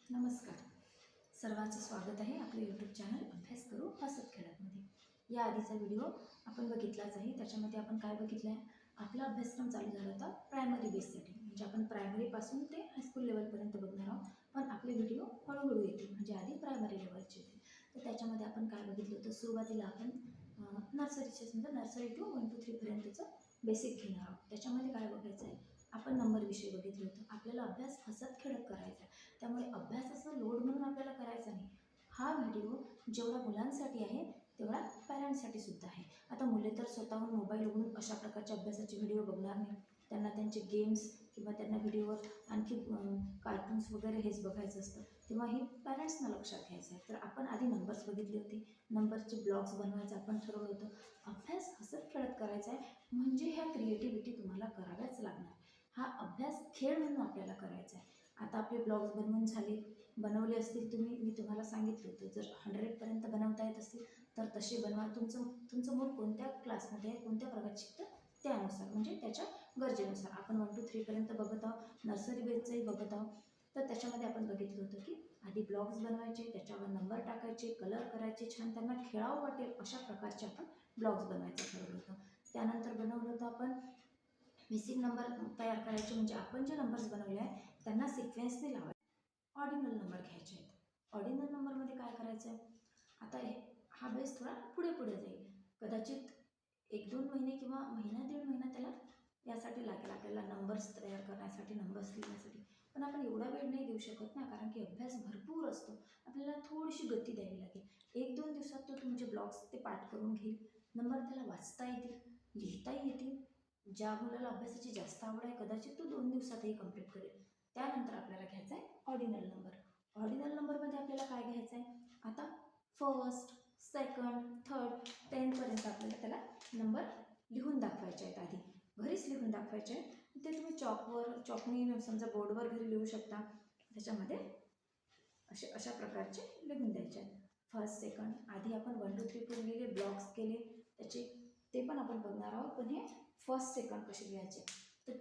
नमस्कार. सर्वांचं स्वागत आहे आपलं यूट्यूब चॅनल अभ्यास करू हसत खेळतमध्ये. या आधीचा व्हिडिओ आपण बघितलाच आहे. त्याच्यामध्ये आपण काय बघितलं आहे, आपला अभ्यासक्रम चालू झाला होता प्रायमरी बेससाठी, म्हणजे आपण प्रायमरीपासून ते हायस्कूल लेवलपर्यंत बघणार आहोत. पण आपले व्हिडिओ हळूहळू येतील, म्हणजे आधी प्रायमरी लेवलचे येतील. तर त्याच्यामध्ये आपण काय बघितलं होतं, सुरुवातीला आपण नर्सरीचे समजा नर्सरी टू 1 to 3 पर्यंतचं बेसिक घेणार आहोत. त्याच्यामध्ये काय बघायचं आहे, आपण नंबरविषयी बघितलं होतं. आपल्याला अभ्यास हसत खेळत करायचा आहे, त्यामुळे अभ्यासाचा लोड म्हणून आपल्याला करायचा नाही. हा व्हिडिओ जेवढा मुलांसाठी आहे तेवढा पॅरेंट्ससाठी सुद्धा आहे. आता मुले तर स्वतःहून मोबाईल उघडून अशा प्रकारचे अभ्यासाचे व्हिडिओ बघणार नाही. त्यांना त्यांचे गेम्स किंवा त्यांना व्हिडिओवर आणखी कार्टून्स वगैरे हेच बघायचं असतं, तेव्हा हे पॅरेंट्सना लक्षात घ्यायचं आहे. तर आपण आधी नंबर्स बघितले होते, नंबरचे ब्लॉग्स बनवायचं आपण ठरवलं होतं. अभ्यास हसत खेळत करायचा आहे, म्हणजे ह्या क्रिएटिव्हिटी तुम्हाला कराव्याच लागणार. हा अभ्यास खेळ म्हणून आपल्याला करायचा आहे. आता आपले ब्लॉग्स बनवले असतील तुम्ही, मी तुम्हाला सांगितलं होतं, जर 100पर्यंत बनवता येत असतील तर तसे बनवा. तुमचं मूड कोणत्या क्लासमध्ये आहे, कोणत्या प्रकारे शिकतं त्यानुसार, म्हणजे त्याच्या गरजेनुसार. आपण 1 to 3 पर्यंत बघत आहोत, नर्सरी बेसचंही बघत आहोत. तर त्याच्यामध्ये आपण बघितलं होतं की आधी ब्लॉग्स बनवायचे, त्याच्यावर नंबर टाकायचे, कलर करायचे, छान त्यांना खेळावं वाटेल अशा प्रकारचे आपण ब्लॉग्स बनायचं ठरवलं होतं. त्यानंतर बनवलं होतं आपण मिसिंग नंबर तयार करायचे, म्हणजे आपण जे नंबर्स बनवले आहे त्यांना सिक्वेन्सने लावायचे. ऑर्डिनल नंबर घ्यायचे आहेत. ऑर्डिनल नंबरमध्ये काय करायचं आहे, आता हा बेस थोडा पुढे जाईल. कदाचित 1-2 महिने किंवा महिना 1.5 महिना त्याला यासाठी लागेल, आपल्याला नंबर्स तयार करण्यासाठी, नंबर्स लिहिण्यासाठी. पण आपण एवढा वेळ नाही देऊ शकत ना, कारण की अभ्यास भरपूर असतो. आपल्याला थोडीशी गती द्यावी लागेल. 1-2 दिवसात तो तुमचे ब्लॉग्स ते पाठ करून घेईल. नंबर त्याला वाचता येतील, लिहिताही येतील. ज्या मुलाला अभ्यासाची जास्त आवड आहे कदाचित तो 2 दिवसातही कंप्लीट करेल. त्यानंतर आपल्याला घ्यायचा आहे ऑर्डिनल नंबर. ऑर्डिनल नंबरमध्ये आपल्याला काय घ्यायचं आहे, आता फर्स्ट, सेकंड, थर्ड, 10पर्यंत आपल्याला त्याला नंबर लिहून दाखवायचे आहेत. आधी घरीच लिहून दाखवायचे आहेत. ते तुम्ही चॉकनी समजा बोर्डवर घरी लिहू शकता. त्याच्यामध्ये अशा प्रकारचे लिहून द्यायचे आहेत. फर्स्ट, सेकंड, आधी आपण 1 to 3 पण लिहिले, ब्लॉग्स केले त्याचे, ते पण आपण बघणार आहोत. पण हे फर्स्ट सेकंड कसे लिहायचे, तर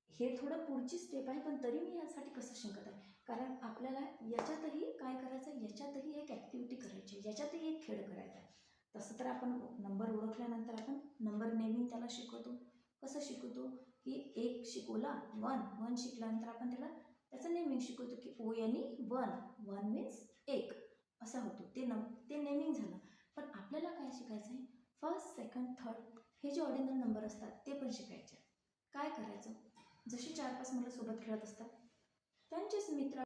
हे थोडं पुढची स्टेप आहे. पण तरी मी यासाठी कसं शिकत आहे, कारण आपल्याला याच्यातही काय करायचं आहे, याच्यातही एक ॲक्टिव्हिटी करायची आहे, याच्यातही एक खेळ करायचा आहे. तसं तर आपण नंबर ओळखल्यानंतर आपण नंबर नेमिंग त्याला शिकवतो. कसं शिकवतो की 1 शिकवला, 1 शिकल्यानंतर आपण त्याचं नेमिंग शिकवतो की ONE 1 मीन्स 1 असा होतो. ते नेमिंग झालं. पण आपल्याला काय शिकायचं आहे, फर्स्ट, सेकंड, थर्ड हे जे ऑर्डिनल नंबर असतात ते पण शिकायचे. काय करायचं, जशी 4-5 मुलं सोबत खेळत असतात, त्यांचेच मित्र